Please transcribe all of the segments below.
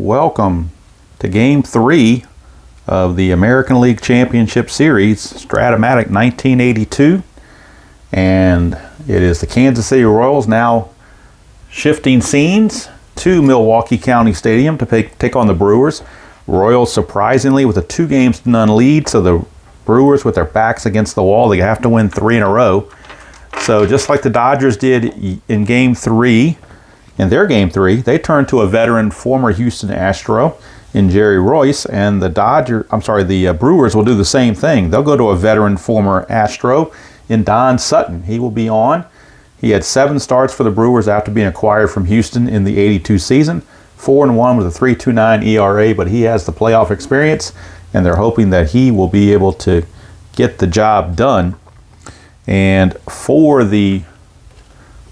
welcome to Game 3 of the American League Championship Series, Strat-O-Matic 1982. And it is the Kansas City Royals now shifting scenes to Milwaukee County Stadium to take on the Brewers. Royals surprisingly with a 2-0 lead, so the Brewers with their backs against the wall, they have to win 3 in a row. So just like the Dodgers did in Game 3, in their Game 3, they turned to a veteran former Houston Astro in Jerry Royce, and the Brewers will do the same thing. They'll go to a veteran former Astro in Don Sutton. He will be on. He had 7 starts for the Brewers after being acquired from Houston in the 82 season. 4-1 with a 3.29 ERA, but he has the playoff experience, and they're hoping that he will be able to get the job done. And for the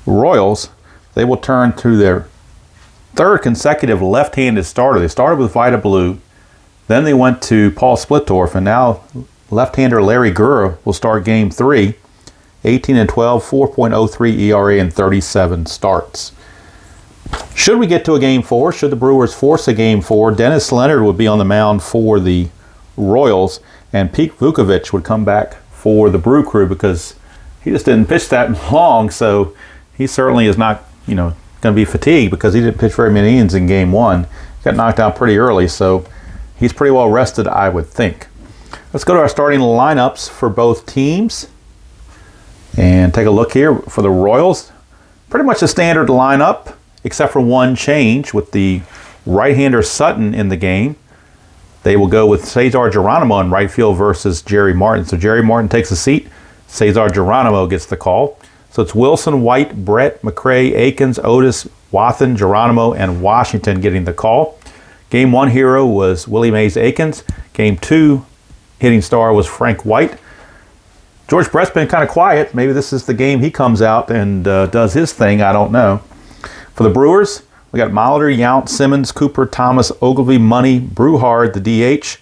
Royals, they will turn to their 3rd consecutive left-handed starter. They started with Vida Blue, then they went to Paul Splittorff, and now left-hander Larry Gura will start Game 3. 18-12, 4.03 ERA, and 37 starts. Should we get to a Game 4, should the Brewers force a Game 4, Dennis Leonard would be on the mound for the Royals, and Pete Vukovich would come back for the Brew Crew because he just didn't pitch that long, so he certainly is not, going to be fatigued because he didn't pitch very many innings in Game 1. He got knocked out pretty early, so he's pretty well rested, I would think. Let's go to our starting lineups for both teams and take a look here for the Royals. Pretty much a standard lineup, except for one change with the right-hander Sutton in the game. They will go with Cesar Geronimo in right field versus Jerry Martin. So Jerry Martin takes a seat. Cesar Geronimo gets the call. So it's Wilson, White, Brett, McRae, Akins, Otis, Wathan, Geronimo, and Washington getting the call. Game 1 hero was Willie Mays Akins. Game 2 hitting star was Frank White. George Brett's been kind of quiet. Maybe this is the game he comes out and does his thing. I don't know. For the Brewers, we got Molitor, Yount, Simmons, Cooper, Thomas, Ogilvy, Money, Brewhard, the DH,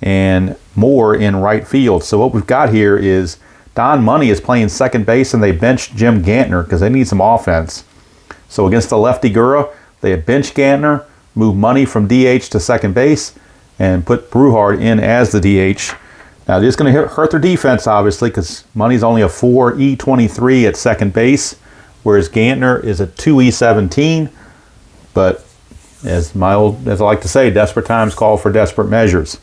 and Moore in right field. So what we've got here is Don Money is playing second base, and they benched Jim Gantner because they need some offense. So against the lefty Gura, they had benched Gantner, moved Money from DH to second base, and put Brewhard in as the DH. Now, this is going to hurt their defense, obviously, because Money's only a 4.23 at second base, whereas Gantner is a 2.17. But as I like to say, desperate times call for desperate measures.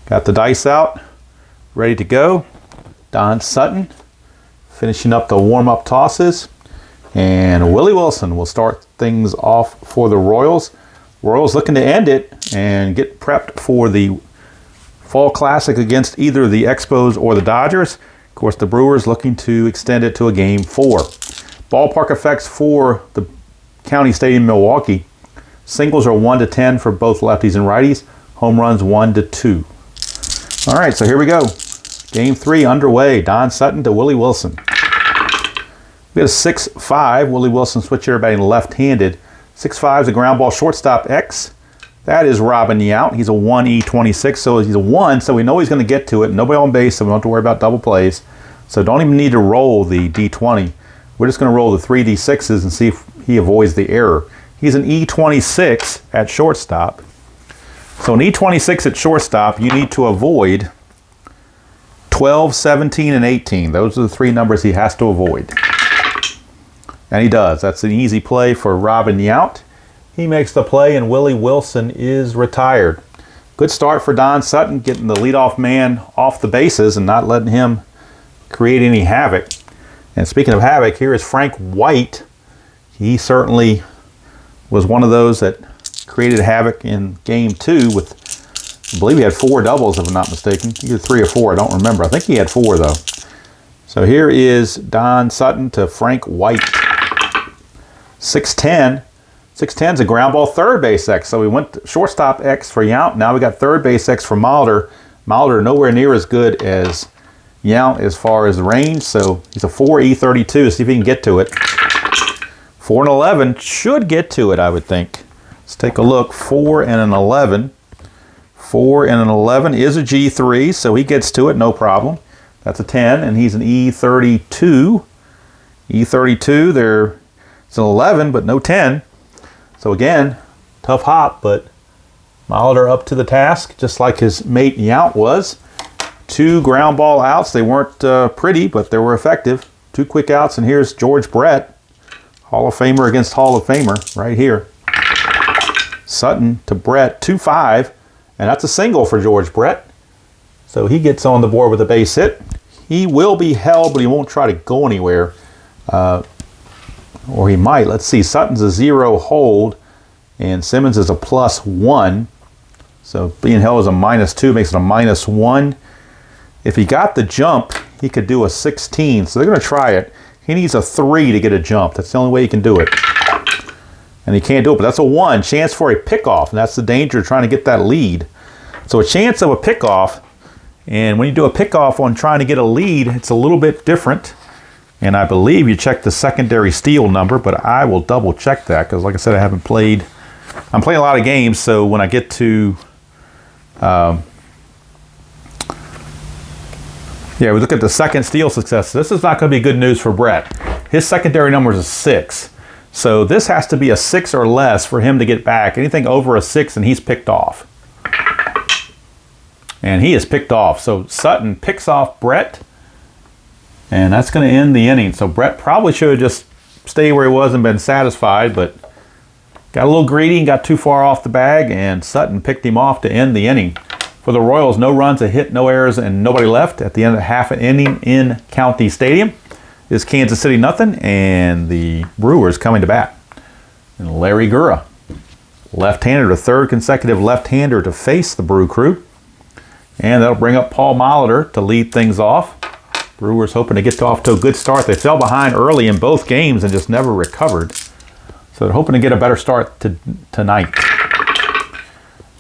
Got the dice out, ready to go. Don Sutton finishing up the warm-up tosses. And Willie Wilson will start things off for the Royals. Royals looking to end it and get prepped for the Fall Classic against either the Expos or the Dodgers. Of course, the Brewers looking to extend it to a Game 4. Ballpark effects for the County Stadium Milwaukee. Singles are 1 to 10 for both lefties and righties. Home runs 1 to 2. All right, so here we go. Game 3 underway. Don Sutton to Willie Wilson. We got a 6-5. Willie Wilson switch hitter batting left-handed. 6-5 is a ground ball shortstop X. That is Robin Yount. He's a 1.26, so he's a 1, so we know he's going to get to it. Nobody on base, so we don't have to worry about double plays. So don't even need to roll the D20. We're just going to roll the 3 D6s and see if he avoids the error. He's an E26 at shortstop. So an E26 at shortstop, you need to avoid 12, 17, and 18. Those are the 3 numbers he has to avoid. And he does. That's an easy play for Robin Yount. He makes the play, and Willie Wilson is retired. Good start for Don Sutton, getting the leadoff man off the bases and not letting him create any havoc. And speaking of havoc, here is Frank White. He certainly was one of those that created havoc in Game 2 with, I believe he had 4 doubles, if I'm not mistaken. Either 3 or 4, I don't remember. I think he had 4, though. So here is Don Sutton to Frank White. 6-10. 6-10 is a ground ball third base X. So we went to shortstop X for Yount. Now we got third base X for Molitor. Molitor nowhere near as good as Yount as far as range. So he's a 4.32. See if he can get to it. 4 and 11 should get to it, I would think. Let's take a look. 4 and an 11. 4 and an 11 is a G3, so he gets to it, no problem. That's a 10, and he's an E32. E32, it's an 11, but no 10. So again, tough hop, but Molitor up to the task, just like his mate Yount was. 2 ground ball outs. They weren't pretty, but they were effective. 2 quick outs, and here's George Brett. Hall of Famer against Hall of Famer right here. Sutton to Brett, 2-5, and that's a single for George Brett. So he gets on the board with a base hit. He will be held, but he won't try to go anywhere. Or he might. Let's see. Sutton's a 0 hold, and Simmons is a +1. So being held as a -2 makes it a -1. If he got the jump, he could do a 16. So they're going to try it. He needs a 3 to get a jump. That's the only way he can do it. And he can't do it, but that's a 1. Chance for a pickoff, and that's the danger of trying to get that lead. So a chance of a pickoff, and when you do a pickoff on trying to get a lead, it's a little bit different. And I believe you check the secondary steal number, but I will double check that because, like I said, I'm playing a lot of games, so when I get to we look at the second steal success. This is not going to be good news for Brett. His secondary number is a 6. So this has to be a 6 or less for him to get back. Anything over a 6 and he's picked off. And he is picked off. So Sutton picks off Brett. And that's going to end the inning. So Brett probably should have just stayed where he was and been satisfied, but got a little greedy and got too far off the bag, and Sutton picked him off to end the inning. For the Royals, no runs, a hit, no errors, and nobody left at the end of half an inning in County Stadium. It's Kansas City nothing, and the Brewers coming to bat. And Larry Gura, left-hander, the 3rd consecutive left-hander to face the Brew Crew. And that'll bring up Paul Molitor to lead things off. Brewers hoping to get off to a good start. They fell behind early in both games and just never recovered. So they're hoping to get a better start tonight.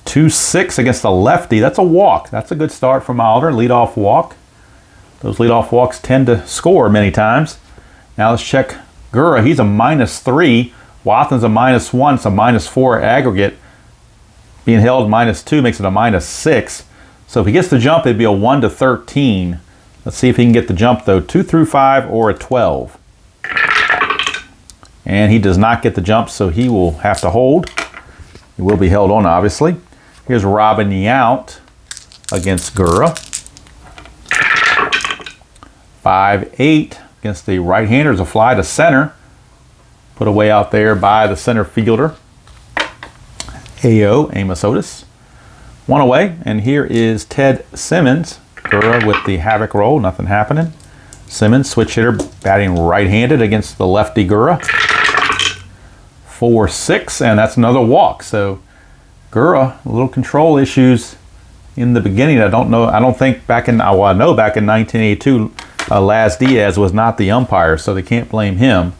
2-6 against the lefty. That's a walk. That's a good start for Molitor. Leadoff walk. Those leadoff walks tend to score many times. Now let's check Gura. He's a -3. Wathan's a -1. It's a -4 aggregate. Being held -2 makes it a -6. So if he gets the jump, it'd be a 1-13. Let's see if he can get the jump, though. 2 through 5 or a 12. And he does not get the jump, so he will have to hold. He will be held on, obviously. Here's Robin Yount against Gura. 5-8 against the right-handers. A fly to center. Put away out there by the center fielder. Amos Otis. 1 away, and here is Ted Simmons. Gura with the havoc roll, nothing happening. Simmons, switch hitter, batting right-handed against the lefty Gura. 4-6, and that's another walk. So Gura, a little control issues in the beginning. I don't think back in 1982, Laz Diaz was not the umpire, so they can't blame him.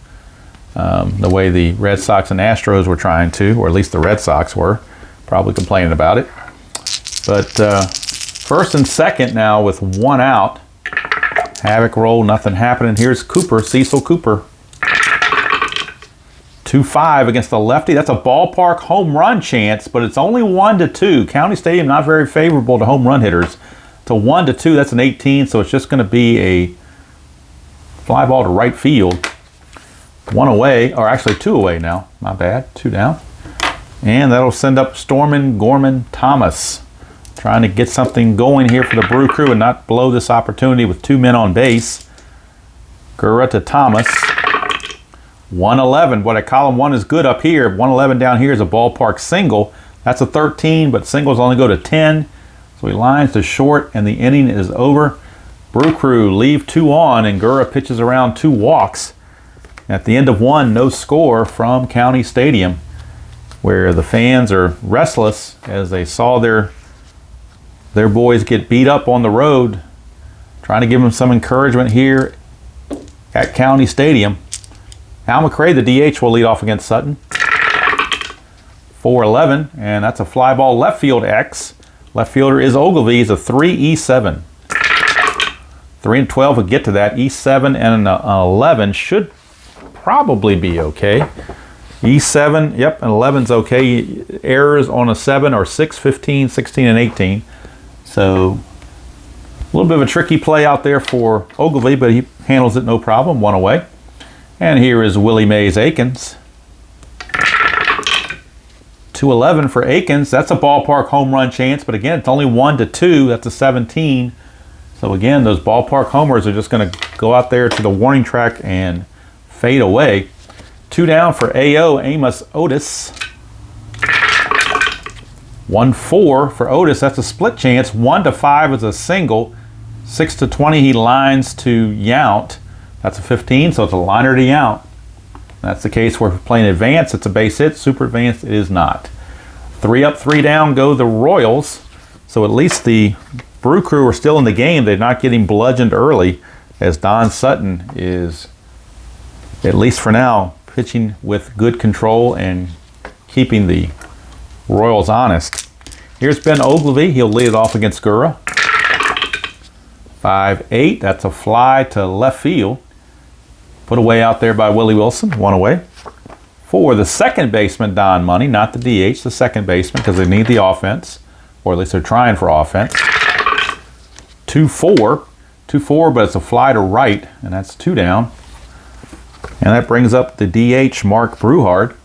The way the Red Sox and Astros were trying to, or at least the Red Sox were, probably complaining about it. But first and second now with 1 out. Havoc roll, nothing happening. Here's Cooper, Cecil Cooper. 2-5 against the lefty. That's a ballpark home run chance, but it's only 1-2. County Stadium not very favorable to home run hitters. To 1-2, that's an 18, so it's just going to be a fly ball to right field. 1 away, or actually 2 away now. My bad, 2 down. And that'll send up Stormin Gorman Thomas. Trying to get something going here for the Brew Crew and not blow this opportunity with 2 men on base. Gura to Thomas. 111. Boy, that column 1 is good up here. 111 down here is a ballpark single. That's a 13, but singles only go to 10. So he lines to short, and the inning is over. Brew Crew leave 2 on, and Gura pitches around 2 walks. At the end of 1, no score from County Stadium, where the fans are restless as they saw their boys get beat up on the road, trying to give them some encouragement here at County Stadium. Al McRae, the DH, will lead off against Sutton. 4-11, and that's a fly ball left field X. Left fielder is Ogilvie. He's a 3-E-7. 3-12 will get to that. E7 and an 11 should probably be okay. E7, yep, and 11's okay. Errors on a 7 are 6, 15, 16, and 18. So a little bit of a tricky play out there for Ogilvie, but he handles it no problem. 1 away. And here is Willie Mays Aikens. 211 for Akins. That's a ballpark home run chance, but again, it's only 1-2. That's a 17. So again, those ballpark homers are just going to go out there to the warning track and fade away. 2 down for AO, Amos Otis. 1-4 for Otis. That's a split chance. 1-5 is a single. 6-20 he lines to Yount. That's a 15, so it's a liner to Yount. That's the case where if we're playing advanced, it's a base hit. Super advanced, it is not. 3 up, 3 down go the Royals. So at least the Brew Crew are still in the game. They're not getting bludgeoned early, as Don Sutton is, at least for now, pitching with good control and keeping the Royals honest. Here's Ben Ogilvy. He'll lead it off against Gura. 5-8. That's a fly to left field. Put away out there by Willie Wilson. 1 away. For the second baseman, Don Money, not the DH, the second baseman, because they need the offense, or at least they're trying for offense. 2-4. 2-4, but it's a fly to right, and that's 2 down. And that brings up the DH, Mark Bruhard.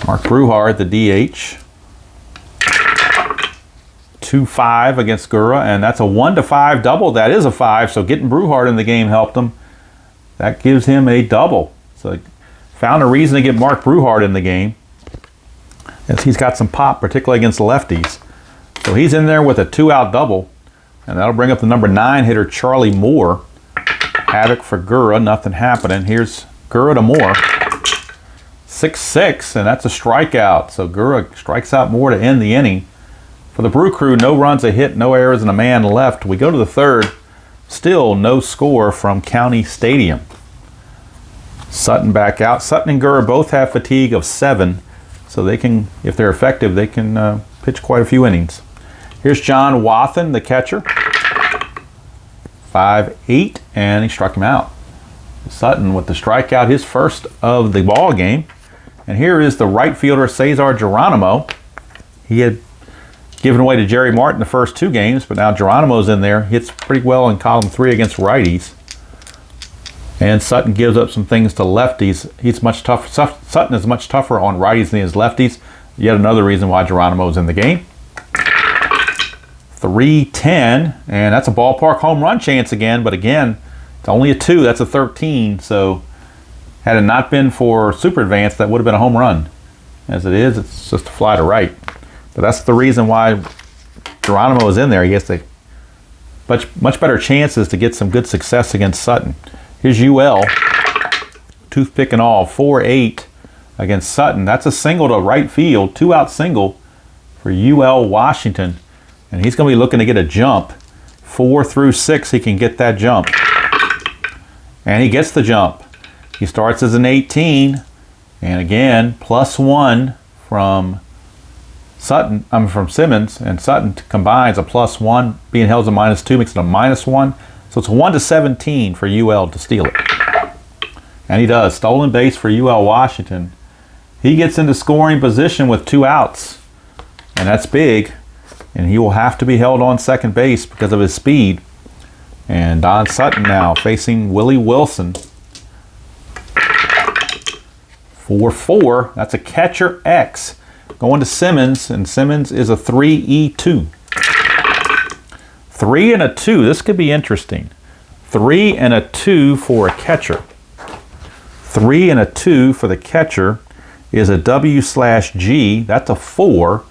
Mark Bruhard, the DH. 2-5 against Gura, and that's a 1-5 double. That is a 5, so getting Bruhard in the game helped him. That gives him a double. So found a reason to get Mark Bruhard in the game, as he's got some pop, particularly against lefties. So he's in there with a 2-out double, and that'll bring up the number 9 hitter, Charlie Moore. Havoc for Gura, nothing happening. Here's Gura to Moore. 6-6, and that's a strikeout. So Gura strikes out Moore to end the inning. For the Brew Crew, no runs, a hit, no errors, and a man left. We go to the third. Still no score from County Stadium. Sutton back out. Sutton and Gura both have fatigue of 7, so they can, if they're effective, they can pitch quite a few innings. Here's John Wathen, the catcher. 5-8, and he struck him out. Sutton with the strikeout, his first of the ball game. And here is the right fielder, Cesar Geronimo. He had given away to Jerry Martin the first 2 games, but now Geronimo's in there. Hits pretty well in column 3 against righties. And Sutton gives up some things to lefties. He's much tougher. Sutton is much tougher on righties than he is lefties. Yet another reason why Geronimo's in the game. 3-10, and that's a ballpark home run chance again, but again, it's only a 2. That's a 13, so had it not been for super advanced, that would have been a home run. As it is, it's just a fly to right. But that's the reason why Geronimo is in there. He has the much better chances to get some good success against Sutton. Here's UL, toothpick and all, 4-8 against Sutton. That's a single to right field, 2-out single for UL Washington. And he's going to be looking to get a jump. 4 through 6, he can get that jump. And he gets the jump. He starts as an 18. And again, +1 from from Simmons, and Sutton combines a +1, being held as a -2 makes it a -1. So it's 1-17 for UL to steal it. And he does. Stolen base for UL Washington. He gets into scoring position with 2 outs. And that's big. And he will have to be held on second base because of his speed. And Don Sutton now facing Willie Wilson. 4-4. That's a catcher X. Going to Simmons, and Simmons is a 3-E-2. 3 and a 2. This could be interesting. 3 and a 2 for a catcher. 3 and a 2 for the catcher is a W/G. That's a 4,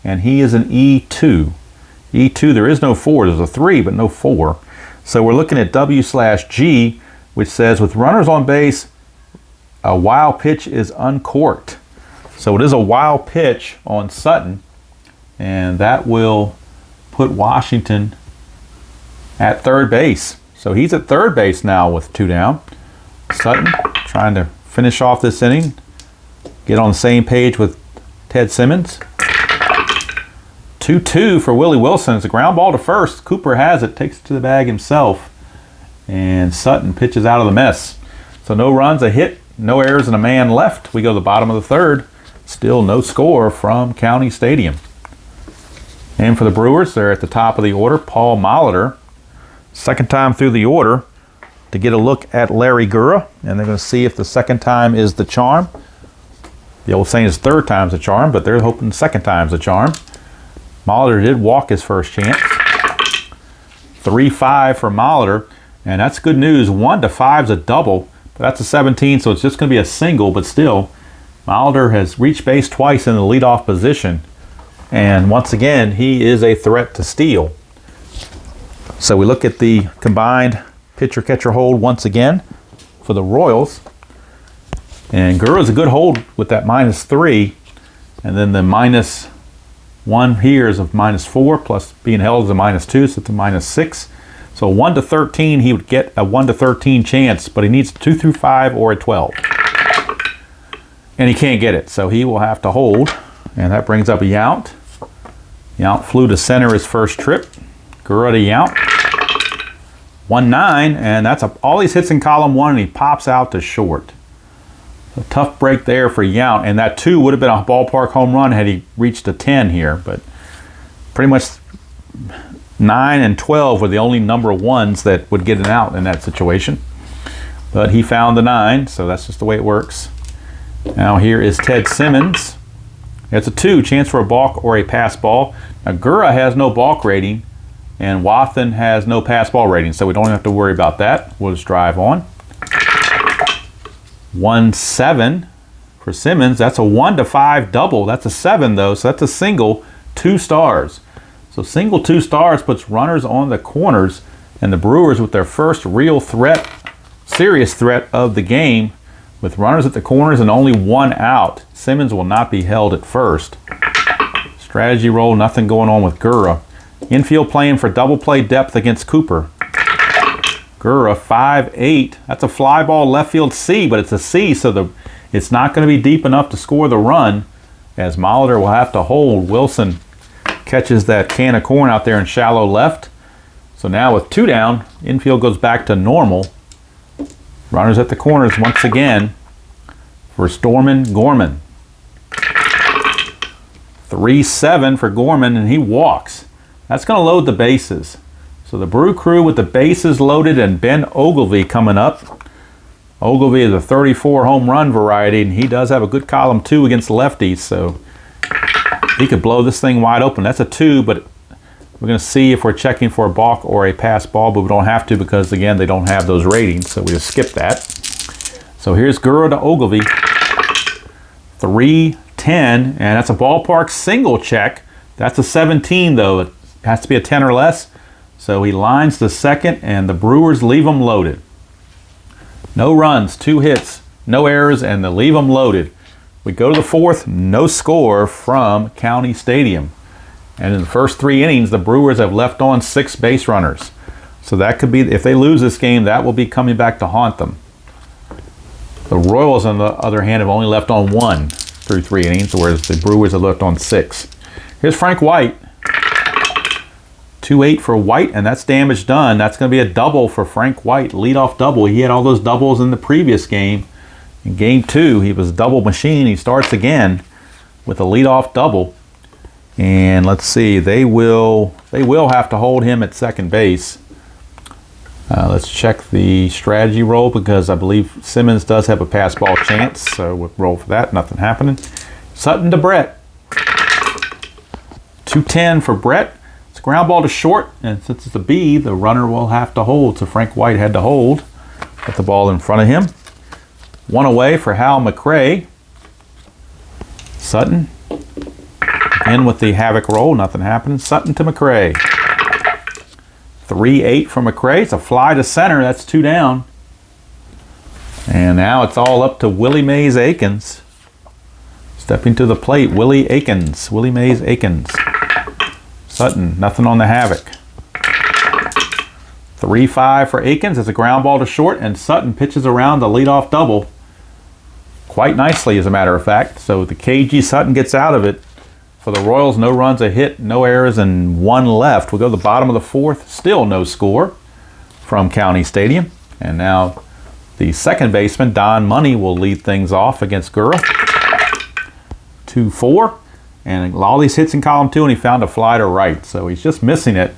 and he is an E2. E2, there is no 4. There's a 3, but no 4. So we're looking at W/G, which says with runners on base, a wild pitch is uncorked. So it is a wild pitch on Sutton, and that will put Washington at third base. So he's at third base now with 2 down. Sutton trying to finish off this inning, get on the same page with Ted Simmons. 2-2 for Willie Wilson. It's a ground ball to first. Cooper has it, takes it to the bag himself, and Sutton pitches out of the mess. So no runs, a hit, no errors, and a man left. We go to the bottom of the third. Still no score from County Stadium. And for the Brewers, they're at the top of the order. Paul Molitor, second time through the order to get a look at Larry Gura. And they're going to see if the second time is the charm. The old saying is third time's a charm, but they're hoping second time's a charm. Molitor did walk his first chance. 3-5 for Molitor, and that's good news. 1 to 5 is a double, but that's a 17, so it's just going to be a single, but still, Molitor has reached base twice in the leadoff position, and once again, he is a threat to steal. So we look at the combined pitcher-catcher hold once again for the Royals, and Gurra's a good hold with that -3, and then the -1 here is of -4, plus being held is a -2, so it's a -6. So 1 to 13, he would get a 1 to 13 chance, but he needs 2 through 5 or a 12. And he can't get it, so he will have to hold. And that brings up a Yount. Yount flew to center his first trip. Gurra to Yount. 1-9, and that's all these hits in column 1, and he pops out to short. A tough break there for Yount, and that 2 would have been a ballpark home run had he reached a 10 here, but pretty much 9 and 12 were the only number ones that would get an out in that situation. But he found the 9, so that's just the way it works. Now here is Ted Simmons. It's a 2, chance for a balk or a pass ball. Now Gurra has no balk rating, and Wathan has no pass ball rating, so we don't have to worry about that. We'll just drive on. 1-7 for Simmons. That's a 1 to 5 double. That's a 7 though, so that's a single, 2 stars. So single 2 stars puts runners on the corners, and the Brewers with their first real threat, serious threat of the game, with runners at the corners and only 1 out. Simmons will not be held at first. Strategy roll, nothing going on with Gurra. Infield playing for double play depth against Cooper. Gurra 5-8. That's a fly ball left field C, but it's a C, so it's not going to be deep enough to score the run, as Molitor will have to hold. Wilson catches that can of corn out there in shallow left. So now with 2 down, infield goes back to normal. Runners at the corners once again for Stormin Gorman. 3-7 for Gorman, and he walks. That's going to load the bases. So the Brew Crew with the bases loaded, and Ben Ogilvy coming up. Ogilvy is a 34 home run variety, and he does have a good column 2 against lefties, so he could blow this thing wide open. That's a 2, but we're going to see if we're checking for a balk or a pass ball, but we don't have to because, again, they don't have those ratings, so we just skip that. So here's Gurra to Ogilvy. 3-10, and that's a ballpark single check. That's a 17, though. It has to be a 10 or less. So he lines to second, and the Brewers leave them loaded. No runs, 2 hits, no errors, and they leave them loaded. We go to the 4th, no score from County Stadium. And in the first 3 innings, the Brewers have left on 6 base runners. So that could be, if they lose this game, that will be coming back to haunt them. The Royals, on the other hand, have only left on 1 through 3 innings, whereas the Brewers have left on 6. Here's Frank White. 2-8 for White, and that's damage done. That's going to be a double for Frank White, leadoff double. He had all those doubles in the previous game. In game 2, he was a double machine. He starts again with a leadoff double. And let's see, they will have to hold him at second base. Let's check the strategy roll, because I believe Simmons does have a pass ball chance. So we'll roll for that. Nothing happening. Sutton to Brett. 2-10 for Brett. It's a ground ball to short, and since it's a B, the runner will have to hold. So Frank White had to hold. Put the ball in front of him. 1 away for Hal McRae. Sutton. In with the havoc roll, nothing happening. Sutton to McRae. 3-8 for McRae. It's a fly to center. That's 2 down. And now it's all up to Willie Mays Aikens. Stepping to the plate, Willie Aikens. Willie Mays Aikens. Sutton, nothing on the havoc. 3-5 for Aikens. It's a ground ball to short, and Sutton pitches around the leadoff double quite nicely, as a matter of fact. So the KG Sutton gets out of it. For the Royals, no runs, a hit, no errors, and 1 left. We'll go to the bottom of the 4th. Still no score from County Stadium. And now the second baseman, Don Money, will lead things off against Gurra. 2-4. And all these hits in column 2, and he found a fly to right. So he's just missing it.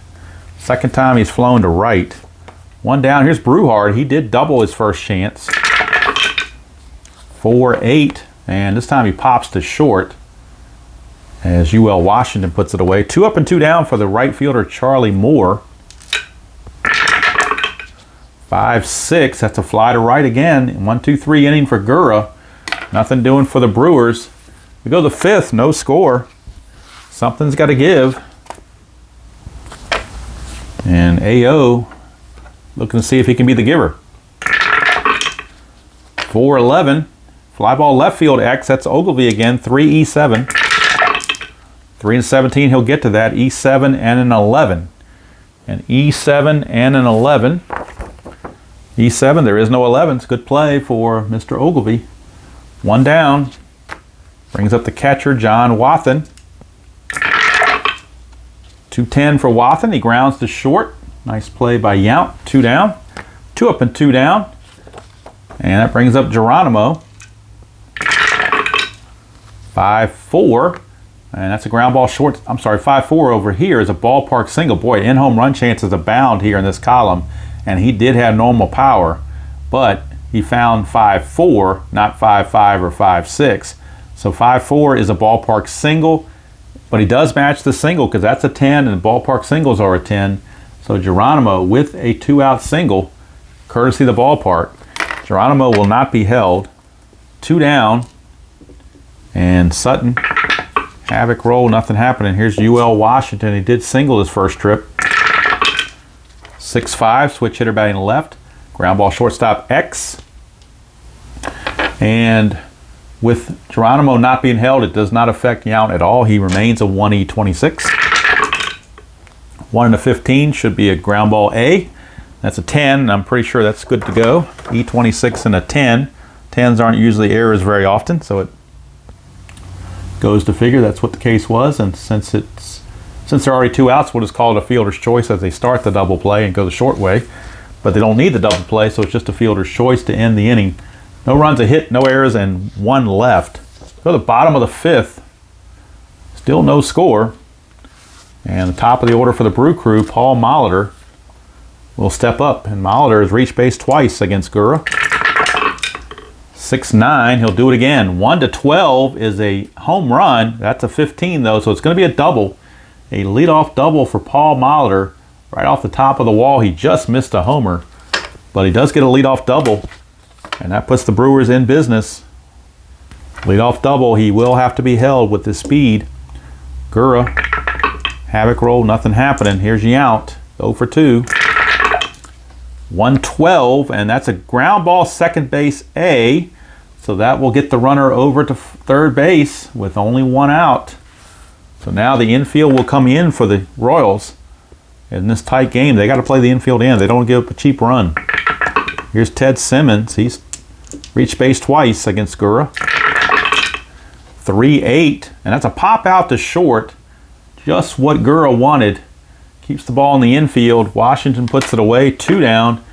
Second time he's flown to right. 1 down. Here's Brewhard. He did double his first chance. 4-8 And this time he pops to short as UL Washington puts it away. 2 up and 2 down for the right fielder Charlie Moore. 5-6, that's a fly to right again. 1-2-3 inning for Gura. Nothing doing for the Brewers. We go to the 5th, no score. Something's got to give. And AO looking to see if he can be the giver. 4-11, fly ball left field X, that's Ogilvy again, 3-E-7. 3-17, he'll get to that, E7 and an 11. And E7 and an 11. E7, there is no 11s. Good play for Mr. Ogilvy. 1 down. Brings up the catcher, John Wathen. 2-10 for Wathen. He grounds to short. Nice play by Yount. 2 down. 2 up and 2 down. And that brings up Geronimo. 5-4. And that's a ground ball short. I'm sorry, 5-4 over here is a ballpark single. Boy, in-home run chances abound here in this column. And he did have normal power, but he found 5-4, not 5-5 or 5-6. So 5-4 is a ballpark single, but he does match the single because that's a 10 and ballpark singles are a 10. So Geronimo with a 2-out single, courtesy of the ballpark. Geronimo will not be held. 2 down, and Sutton, havoc roll, nothing happening. Here's UL Washington. He did single his first trip. 6-5, switch hitter batting left. Ground ball shortstop X. And with Geronimo not being held, it does not affect Yount at all. He remains a 1E26. 1-15 should be a ground ball A. That's a 10, and I'm pretty sure that's good to go. E26 and a 10. 10s aren't usually errors very often, so it goes to figure that's what the case was. And since there are already 2 outs, we'll just call it a fielder's choice as they start the double play and go the short way. But they don't need the double play, so it's just a fielder's choice to end the inning. No runs, a hit, no errors, and 1 left. Go to the bottom of the 5th. Still no score. And the top of the order for the Brew Crew, Paul Molitor, will step up. And Molitor has reached base twice against Gura. 6-9, he'll do it again. 1-12 is a home run. That's a 15 though, so it's going to be a double. A leadoff double for Paul Molitor right off the top of the wall. He just missed a homer, but he does get a leadoff double, and that puts the Brewers in business. Leadoff double, he will have to be held with his speed. Gura, havoc roll, nothing happening. Here's Yount, 0 for 2. 1-12, and that's a ground ball second base A, so that will get the runner over to third base with only 1 out. So now the infield will come in for the Royals. In this tight game, they got to play the infield in. They don't give up a cheap run. Here's Ted Simmons. He's reached base twice against Gura. 3-8, and that's a pop out to short. Just what Gura wanted. Keeps the ball in the infield. Washington puts it away, 2 down.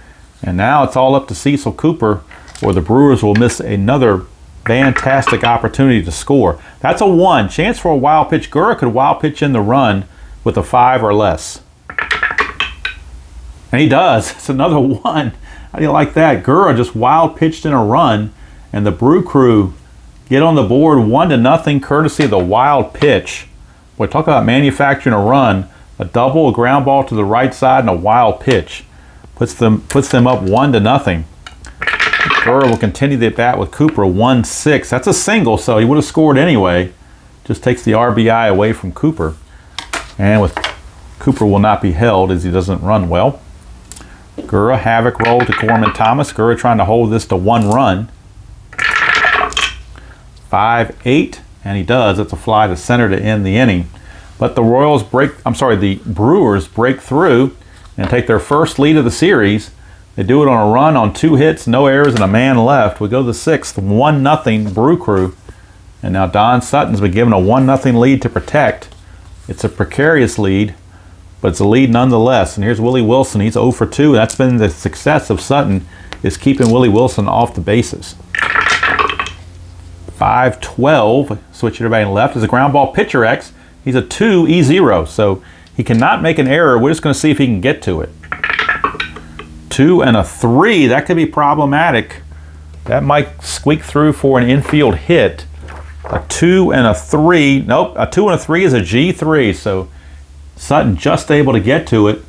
And now it's all up to Cecil Cooper, or the Brewers will miss another fantastic opportunity to score. That's a 1. Chance for a wild pitch. Gura could wild pitch in the run with a 5 or less. And he does. It's another 1. How do you like that? Gura just wild pitched in a run, and the Brew Crew get on the board 1-0 courtesy of the wild pitch. Boy, talk about manufacturing a run. A double, a ground ball to the right side, and a wild pitch. Puts them up 1-0. Gura will continue the at-bat with Cooper, 1-6. That's a single, so he would have scored anyway. Just takes the RBI away from Cooper. And with Cooper will not be held as he doesn't run well. Gura, havoc roll to Gorman Thomas. Gura trying to hold this to 1 run. 5-8, and he does. It's a fly to center to end the inning. But the the Brewers break through and take their first lead of the series. They do it on a run on 2 hits, no errors, and a man left. We go to the 6th, 1-0 Brew Crew. And now Don Sutton's been given a 1-0 lead to protect. It's a precarious lead, but it's a lead nonetheless. And here's Willie Wilson. He's 0 for 2. That's been the success of Sutton, is keeping Willie Wilson off the bases. 5-12, switch hitter batting left, is a ground ball pitcher X. He's a 2E0, so he cannot make an error. We're just going to see if he can get to it. 2 and a 3, that could be problematic That might squeak through for an infield hit. A 2 and a 3. Nope, a 2 and a 3 is a G3. So Sutton just able to get to it.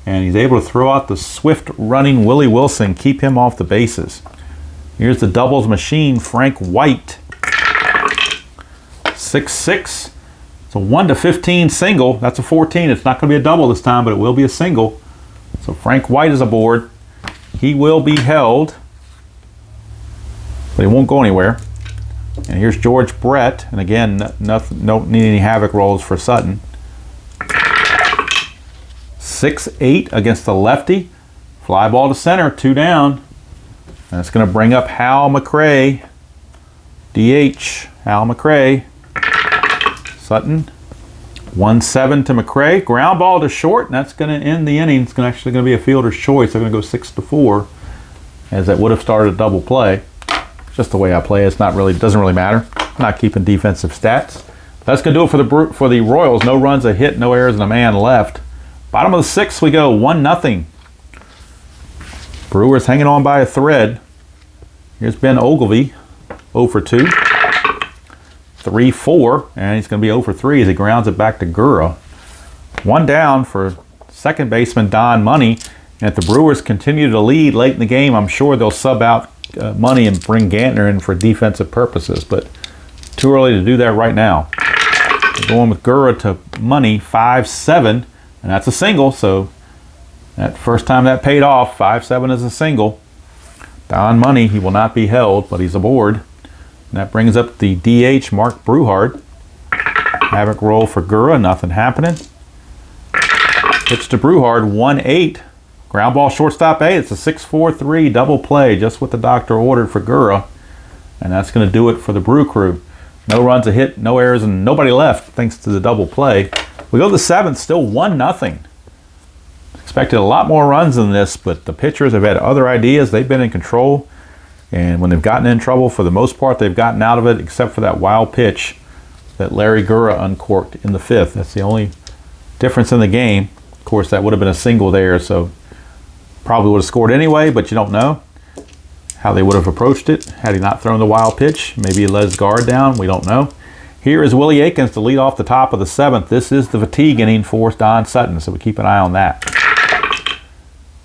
And he's able to throw out the swift running Willie Wilson, keep him off the bases. Here's the doubles machine, Frank White. 6-6. It's a 1-15 single. That's a 14. It's not going to be a double this time, but it will be a single. So Frank White is aboard. He will be held, but he won't go anywhere. And here's George Brett. And again, don't need any havoc rolls for Sutton. 6-8 against the lefty. Fly ball to center, 2 down. And it's going to bring up Hal McRae. DH, Hal McRae. Sutton. 1-7 to McRae. Ground ball to short, and that's going to end the inning. It's actually going to be a fielder's choice. They're going to go 6-4, as that would have started a double play. Just the way I play. It doesn't really matter. I'm not keeping defensive stats. That's going to do it for the Royals. No runs, a hit, no errors, and a man left. Bottom of the 6th, we go 1-0. Brewers hanging on by a thread. Here's Ben Ogilvy, 0 for 2. 3-4, and he's going to be 0 for 3 as he grounds it back to Gura. 1 down for second baseman Don Money. And if the Brewers continue to lead late in the game, I'm sure they'll sub out Money and bring Gantner in for defensive purposes, but too early to do that right now. We're going with Gura to Money, 5-7, and that's a single, so that first time that paid off. 5-7 is a single. Don Money, he will not be held, but he's aboard. And that brings up the DH, Mark Bruhard. Havoc roll for Gura, nothing happening. Pitch to Bruhard, 1-8. Ground ball shortstop A. It's a 6-4-3 double play, just what the doctor ordered for Gura. And that's going to do it for the Brew Crew. No runs, a hit, no errors, and nobody left thanks to the double play. We go to the 7th, still 1-0. Expected a lot more runs than this, but the pitchers have had other ideas. They've been in control. And when they've gotten in trouble, for the most part, they've gotten out of it, except for that wild pitch that Larry Gura uncorked in the 5th. That's the only difference in the game. Of course, that would have been a single there, so probably would have scored anyway, but you don't know how they would have approached it had he not thrown the wild pitch. Maybe he let his guard down. We don't know. Here is Willie Aikens to lead off the top of the 7th. This is the fatigue inning for Don Sutton, so we keep an eye on that.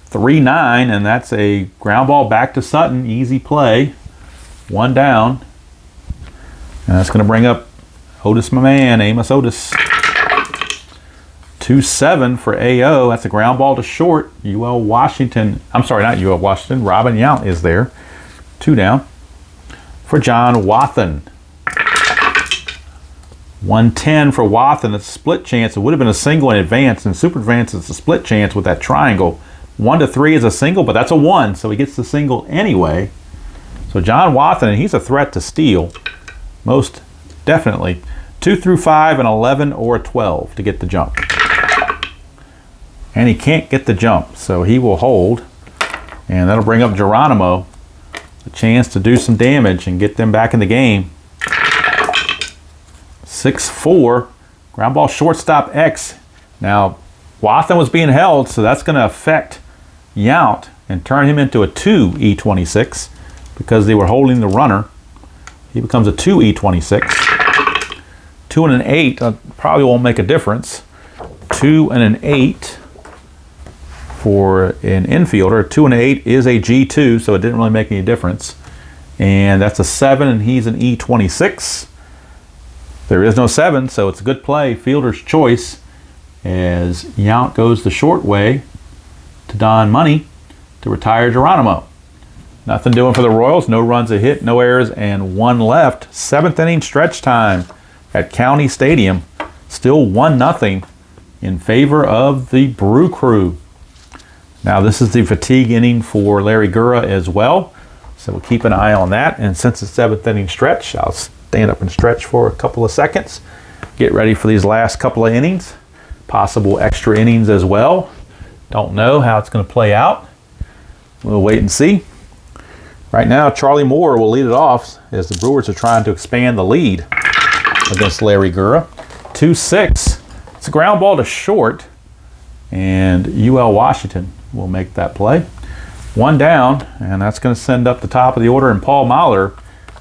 3-9, and that's a ground ball back to Sutton. Easy play. 1 down. And that's going to bring up Otis, my man, Amos Otis. 2-7 for AO. That's a ground ball to short. UL Washington. I'm sorry, not UL Washington. Robin Yount is there. 2 down. For John Wathen. 110 for Wathen. It's a split chance. It would have been a single in advance. In Super Advance, it's a split chance with that triangle. 1-3 is a single, but that's a 1, so he gets the single anyway. So John Wathen, he's a threat to steal. Most definitely. 2 through 5, and 11 or 12 to get the jump. And he can't get the jump, so he will hold. And that'll bring up Geronimo. A chance to do some damage and get them back in the game. 6-4. Ground ball shortstop X. Now, Wathen was being held, so that's going to affect Yount and turn him into a 2 E26 because they were holding the runner. He becomes a 2 E26. 2 and an 8 probably won't make a difference. 2 and an 8 for an infielder. 2 and an 8 is a G2, so it didn't really make any difference. And that's a 7, and he's an E26. There is no 7, so it's a good play. Fielder's choice as Yount goes the short way to Don Money to retire Geronimo. Nothing doing for the Royals. No runs, a hit, no errors, and 1 left. 7th inning stretch time at County Stadium. Still 1-0 in favor of the Brew Crew. Now this is the fatigue inning for Larry Gura as well. So we'll keep an eye on that. And since it's 7th inning stretch, I'll stand up and stretch for a couple of seconds. Get ready for these last couple of innings. Possible extra innings as well. Don't know how it's going to play out. We'll wait and see. Right now, Charlie Moore will lead it off as the Brewers are trying to expand the lead against Larry Gura. 2-6. It's a ground ball to short, and UL Washington will make that play. One down, and that's going to send up the top of the order, and Paul Mahler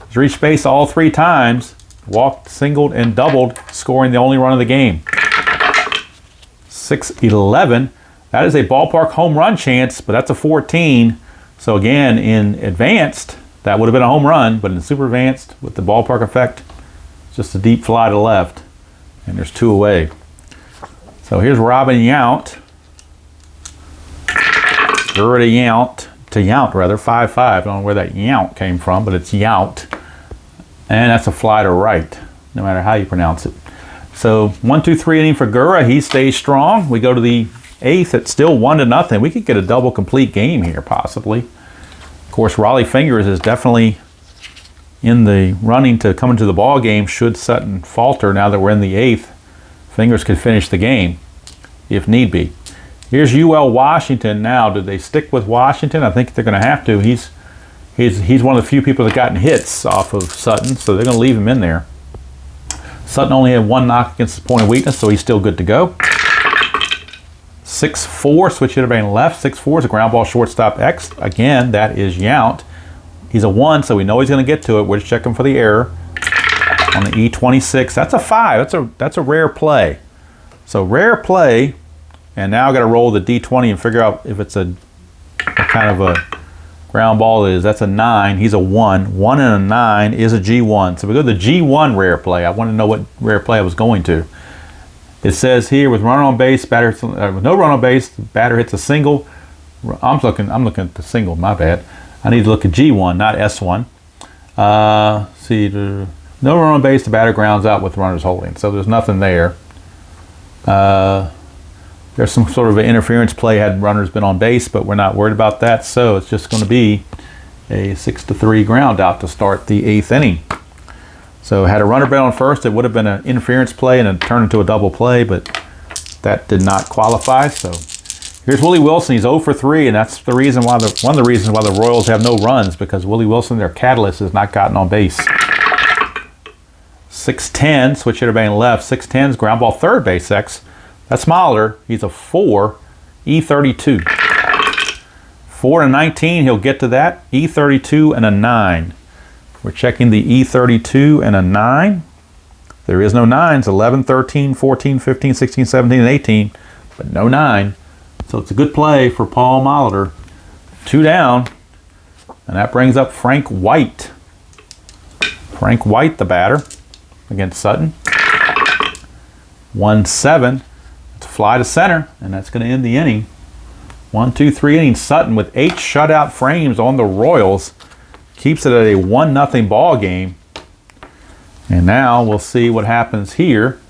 has reached base all 3 times, walked, singled, and doubled, scoring the only run of the game. 6-11. That is a ballpark home run chance, but that's a 14. So again, in advanced, that would have been a home run, but in super advanced, with the ballpark effect, just a deep fly to left, and there's 2 away. So here's Robin Yount. Gura to Yount, rather, 5-5. I don't know where that Yount came from, but it's Yount. And that's a fly to right, no matter how you pronounce it. So 1-2-3 inning for Gura. He stays strong. We go to the 8th. It's still 1-0. We could get a double complete game here, possibly. Of course, Raleigh Fingers is definitely in the running to come into the ball game should Sutton falter. Now that we're in the 8th, Fingers could finish the game if need be. Here's UL Washington now. Do they stick with Washington? I think they're going to have to. He's one of the few people that gotten hits off of Sutton, so they're going to leave him in there. Sutton only had 1 knock against the point of weakness, so he's still good to go. 6-4, switch hitter batting left. 6-4 is a ground ball shortstop X. Again, that is Yount. He's a 1, so we know he's going to get to it. We're just checking for the error. On the E26, that's a 5. That's a rare play. So rare play, and now I've got to roll the D20 and figure out if it's what kind of a ground ball it is. That's a 9. He's a 1. 1 and a 9 is a G1. So we go to the G1 rare play. I want to know what rare play I was going to. It says here with run on base, batter with no run on base, batter hits a single. I'm looking at the single. My bad. I need to look at G1, not S1. No run on base, the batter grounds out with runners holding. So there's nothing there. There's some sort of an interference play had runners been on base, but we're not worried about that. So it's just going to be a 6-3 ground out to start the 8th inning. So had a runner been on first, it would have been an interference play and it turned into a double play, but that did not qualify. So here's Willie Wilson. He's 0 for 3, and that's the reason why one of the reasons why the Royals have no runs, because Willie Wilson, their catalyst, has not gotten on base. 6-10, switch hitter batting left. 6-10's ground ball third base X. That's Mahler. He's a 4, E32. 4-19, he'll get to that. E32 and a 9. We're checking the E32 and a 9. There is no 9s. 11, 13, 14, 15, 16, 17, and 18, but no 9. So it's a good play for Paul Mahler. 2 down, and that brings up Frank White. Frank White, the batter, against Sutton. 1-7. It's a fly to center, and that's going to end the inning. 1-2-3 inning. Sutton with 8 shutout frames on the Royals keeps it at a 1-0 ball game. And now we'll see what happens here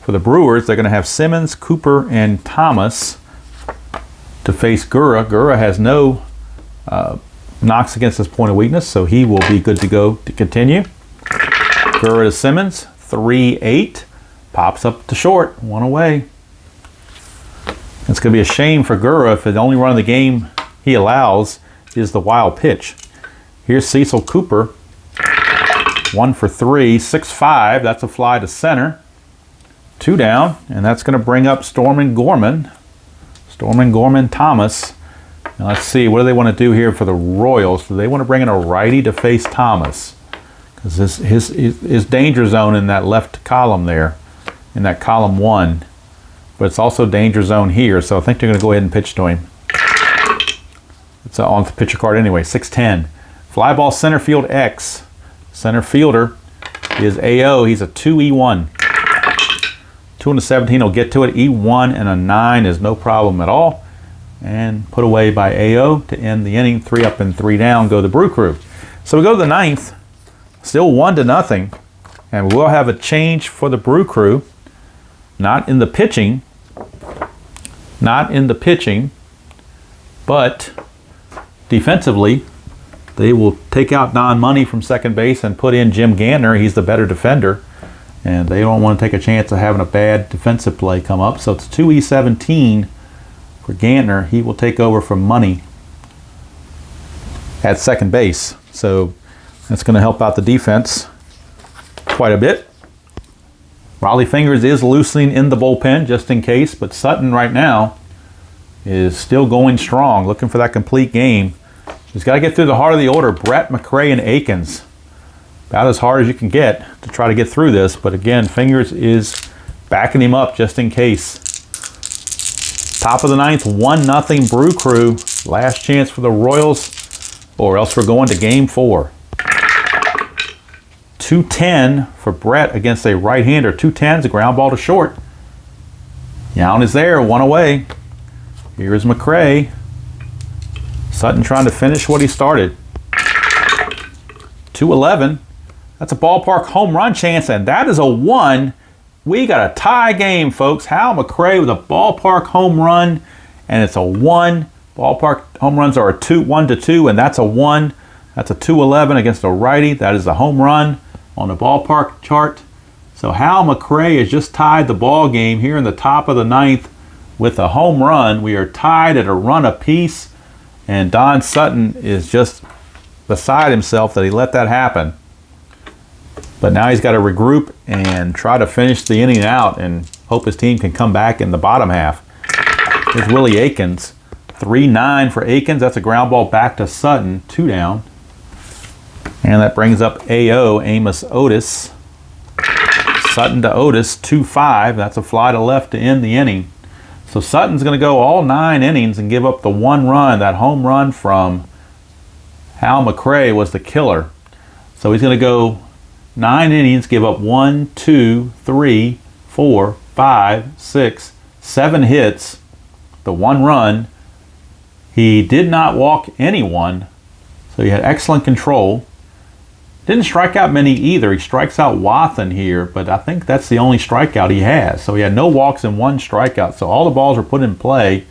for the Brewers. They're going to have Simmons, Cooper, and Thomas to face Gura. Gura has no knocks against his point of weakness, so he will be good to go to continue. Gura to Simmons, 3-8. Pops up to short, 1 away. It's going to be a shame for Gura if the only run of the game he allows is the wild pitch. Here's Cecil Cooper, 1 for 3, 6-5. That's a fly to center. 2 down, and that's going to bring up Stormin Gorman. Stormin Gorman Thomas. Now let's see, what do they want to do here for the Royals? Do they want to bring in a righty to face Thomas? Because his danger zone in that left column there, in that column 1. But it's also danger zone here, so I think they're going to go ahead and pitch to him. It's on the pitcher card anyway. 6-10. Fly ball center field X. Center fielder is AO. He's a 2E1. 2-17 will get to it. E1 and a 9 is no problem at all. And put away by AO to end the inning. 3 up and 3 down go the Brew Crew. So we go to the 9th. Still 1-0. And we'll have a change for the Brew Crew. Not in the pitching. Not in the pitching. But defensively, they will take out Don Money from second base and put in Jim Gantner. He's the better defender. And they don't want to take a chance of having a bad defensive play come up. So it's 2E17 for Gantner. He will take over from Money at second base. So that's going to help out the defense quite a bit. Raleigh Fingers is loosening in the bullpen just in case. But Sutton right now is still going strong, looking for that complete game. He's got to get through the heart of the order. Brett, McRae, and Akins. About as hard as you can get to try to get through this. But again, Fingers is backing him up just in case. Top of the ninth, 1-0 Brew Crew. Last chance for the Royals, or else we're going to game 4. 2-10 for Brett against a right-hander. 2-10's a ground ball to short. Young is there, 1 away. Here's McRae. Sutton trying to finish what he started. 2-11. That's a ballpark home run chance, and that is a 1. We got a tie game, folks. Hal McRae with a ballpark home run, and it's a 1. Ballpark home runs are a 1-2, and that's a 1. That's a 2-11 against a righty. That is a home run on the ballpark chart. So Hal McRae has just tied the ball game here in the top of the ninth with a home run. We are tied at a run apiece, and Don Sutton is just beside himself that he let that happen. But now he's got to regroup and try to finish the inning out and hope his team can come back in the bottom half. Here's Willie Akins. 3-9 for Akins. That's a ground ball back to Sutton. 2 down. And that brings up AO, Amos Otis. Sutton to Otis, 2-5. That's a fly to left to end the inning. So Sutton's going to go all 9 innings and give up the 1 run. That home run from Hal McRae was the killer. So he's going to go 9 innings, give up 1, 2, 3, 4, 5, 6, 7 hits, the 1 run. He did not walk anyone, so he had excellent control. Didn't strike out many either. He strikes out Wathen here, but I think that's the only strikeout he has. So he had no walks and 1 strikeout. So all the balls were put in play.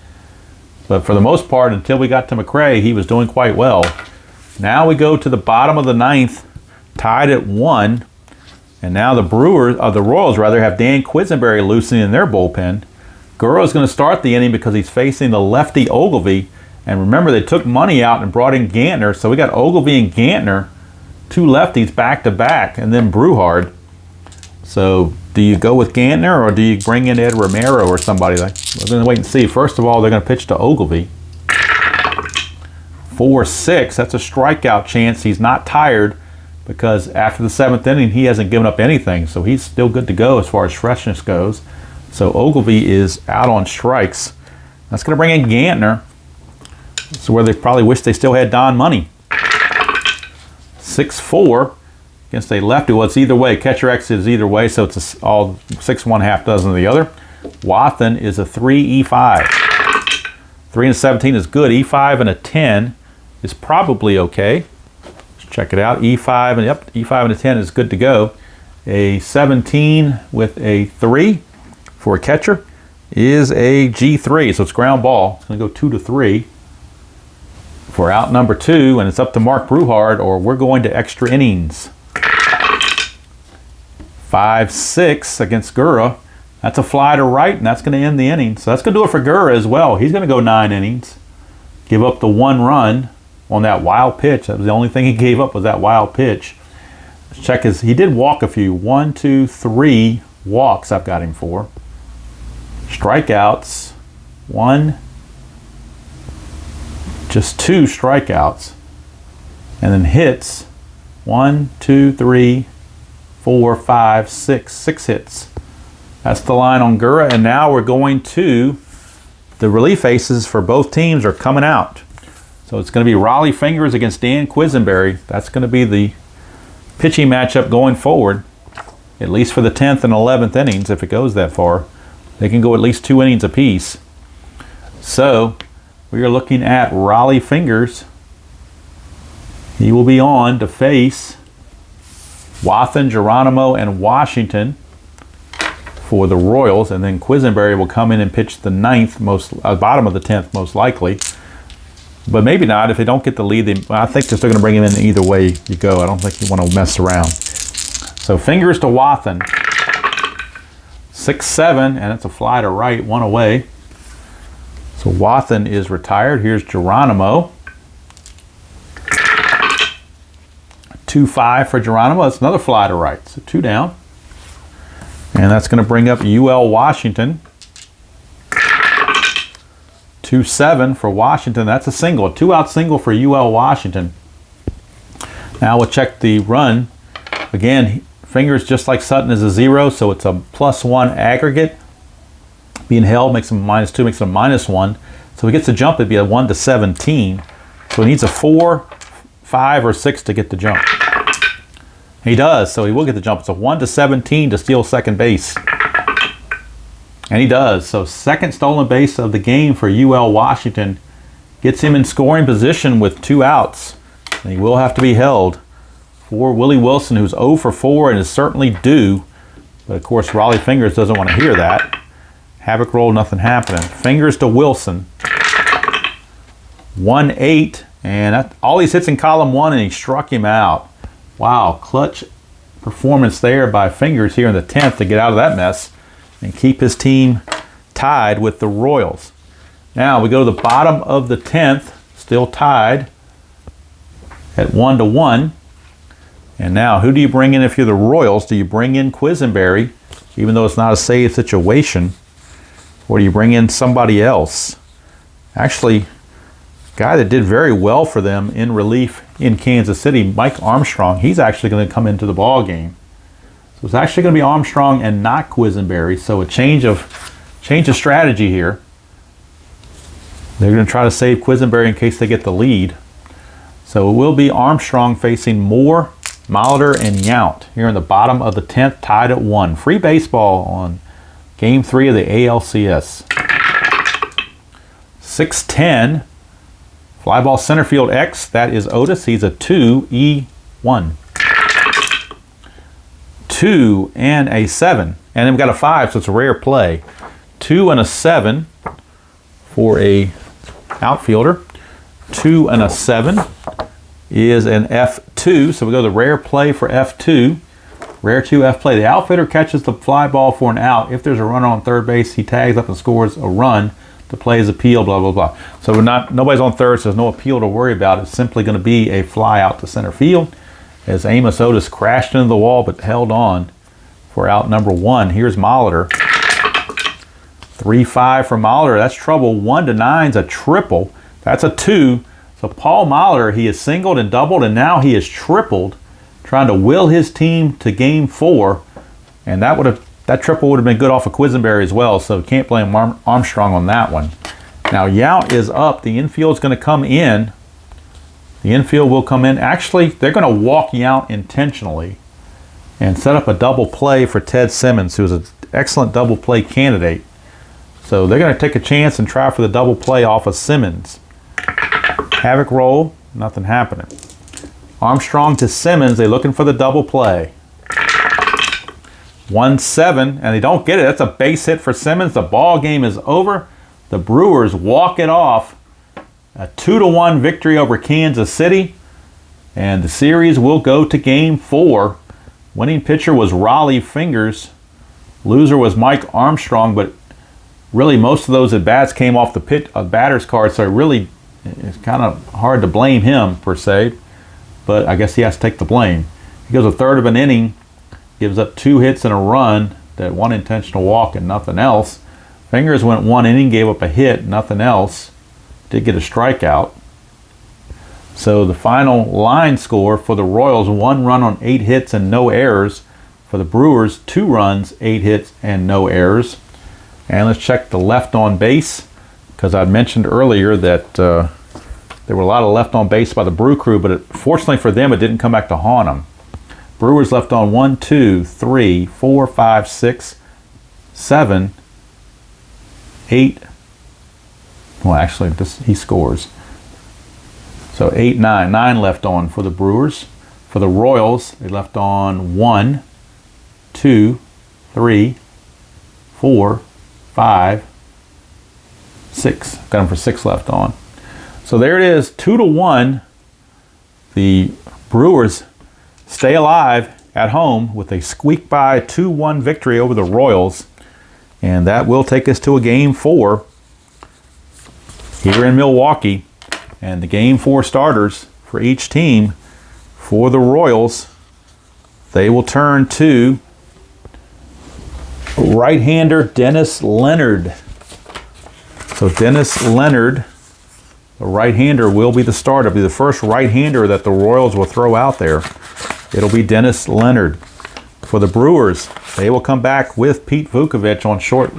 But for the most part, until we got to McRae, he was doing quite well. Now we go to the bottom of the ninth, tied at 1. And now the Royals have Dan Quisenberry loosening their bullpen. Gurro's going to start the inning because he's facing the lefty Ogilvy. And remember, they took money out and brought in Gantner. So we got Ogilvy and Gantner, 2 lefties back to back, and then Brewhard. So do you go with Gantner or do you bring in Ed Romero or somebody? We're going to wait and see. First of all, they're going to pitch to Ogilvy. 4-6. That's a strikeout chance. He's not tired because after the 7th inning, he hasn't given up anything. So he's still good to go as far as freshness goes. So Ogilvy is out on strikes. That's going to bring in Gantner. So where they probably wish they still had Don Money. 6-4 against a lefty. Well, it's either way. Catcher X is either way, so it's all 6 1/2 dozen of the other. Wathen is a 3 E5. 3 and a 17 is good. E5 and a 10 is probably okay. Let's check it out. E5 and yep, E5 and a 10 is good to go. A 17 with a 3 for a catcher is a G3, so it's ground ball. It's going to go 2-3. For out number 2, and it's up to Mark Brewhard, or we're going to extra innings. 5-6 against Gurra. That's a fly to right, and that's going to end the inning. So that's going to do it for Gurra as well. He's going to go 9 innings. Give up the 1 run on that wild pitch. That was the only thing he gave up was that wild pitch. Let's check he did walk a few. 1, 2, 3 walks I've got him for. Strikeouts. 1. Just 2 strikeouts, and then hits 1, 2, 3, 4, 5, 6, 6 hits. That's the line on Gurra, and now we're going to the relief aces for both teams are coming out. So it's going to be Raleigh Fingers against Dan Quisenberry. That's going to be the pitching matchup going forward, at least for the 10th and 11th innings. If it goes that far, they can go at least 2 innings apiece. So we are looking at Raleigh Fingers. He will be on to face Wathen, Geronimo, and Washington for the Royals, and then Quisenberry will come in and pitch the 9th, bottom of the 10th most likely. But maybe not. If they don't get the lead, I think they're still going to bring him in either way you go. I don't think you want to mess around. So Fingers to Wathen. 6-7, and it's a fly to right, 1 away. So Wathen is retired. Here's Geronimo. 2-5 for Geronimo. That's another fly to right. So 2 down. And that's going to bring up UL Washington. 2-7 for Washington. That's a single, a 2-out single for UL Washington. Now we'll check the run. Again, Fingers, just like Sutton, is a 0, so it's a +1 aggregate. Being held makes him a -2, makes it a -1. So he gets the jump, it'd be a 1-17. So he needs a 4, 5, or 6 to get the jump. He does, so he will get the jump. It's a 1-17 to steal second base. And he does. So second stolen base of the game for UL Washington. Gets him in scoring position with 2 outs. And he will have to be held for Willie Wilson, who's 0 for 4 and is certainly due. But of course, Raleigh Fingers doesn't want to hear that. Havoc roll, nothing happening. Fingers to Wilson. 1-8. And all these hits in column 1, and he struck him out. Wow, clutch performance there by Fingers here in the 10th to get out of that mess and keep his team tied with the Royals. Now we go to the bottom of the 10th, still tied at 1-1. And now, who do you bring in if you're the Royals? Do you bring in Quisenberry, even though it's not a save situation? Or do you bring in somebody else? Actually, guy that did very well for them in relief in Kansas City, Mike Armstrong, he's actually going to come into the ball game. So it's actually going to be Armstrong and not Quisenberry. So a change of strategy here. They're going to try to save Quisenberry in case they get the lead. So it will be Armstrong facing Moore, Molitor, and Yount here in the bottom of the 10th, tied at 1. Free baseball on Game 3 of the ALCS. 6-10. Fly ball center field X, that is Otis. He's a 2-E-1. 2 and a 7. And then we've got a 5, so it's a rare play. 2 and a 7 for a outfielder. 2 and a 7 is an F2. So we go to the rare play for F2. Rare 2 F play. The outfielder catches the fly ball for an out. If there's a runner on third base, he tags up and scores a run. The play is appealed, blah, blah, blah. So nobody's on third, so there's no appeal to worry about. It's simply going to be a fly out to center field as Amos Otis crashed into the wall but held on for out number 1. Here's Molitor. 3-5 for Molitor. That's trouble. 1-9's a triple. That's a 2. So Paul Molitor, he is singled and doubled, and now he is tripled, trying to will his team to Game 4. And that triple would have been good off of Quisenberry as well, so can't blame Armstrong on that one. Now Yount is up. The infield is going to come in. The infield will come in. Actually, they're going to walk Yount intentionally and set up a double play for Ted Simmons, who's an excellent double play candidate. So they're going to take a chance and try for the double play off of Simmons. Havoc roll, nothing happening. Armstrong to Simmons, they're looking for the double play. 1-7, and they don't get it. That's a base hit for Simmons. The ball game is over. The Brewers walk it off. A 2-1 victory over Kansas City. And the series will go to Game 4. Winning pitcher was Raleigh Fingers. Loser was Mike Armstrong, but really most of those at-bats came off the batter's card, so really it's kind of hard to blame him, per se. But I guess he has to take the blame. He goes a third of an inning, gives up 2 hits and a run, that 1 intentional walk and nothing else. Fingers went 1 inning, gave up a hit, nothing else. Did get a strikeout. So the final line score for the Royals, 1 run on 8 hits and no errors. For the Brewers, 2 runs, 8 hits, and no errors. And let's check the left on base, because I mentioned earlier that there were a lot of left on base by the Brew Crew, but fortunately for them, it didn't come back to haunt them. Brewers left on 1, 2, 3, 4, 5, 6, 7, 8. Well, actually, he scores. So 8, 9. 9 left on for the Brewers. For the Royals, they left on 1, 2, 3, 4, 5, 6. Got them for 6 left on. So there it is, 2-1. The Brewers stay alive at home with a squeak by 2-1 victory over the Royals. And that will take us to a Game 4 here in Milwaukee. And the Game 4 starters for each team. For the Royals, they will turn to right-hander Dennis Leonard. So Dennis Leonard, the right-hander, will be the starter. It'll be the first right-hander that the Royals will throw out there. It'll be Dennis Leonard. For the Brewers, they will come back with Pete Vukovich on short.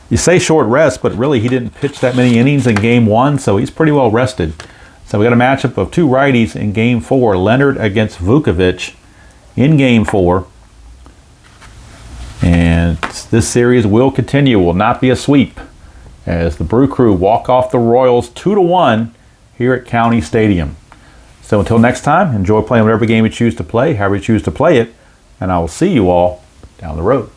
You say short rest, but really he didn't pitch that many innings in Game 1, so he's pretty well rested. So we got a matchup of two righties in Game 4. Leonard against Vukovich in Game 4. And this series will continue, will not be a sweep, as the Brew Crew walk off the Royals 2-1 here at County Stadium. So until next time, enjoy playing whatever game you choose to play, however you choose to play it, and I will see you all down the road.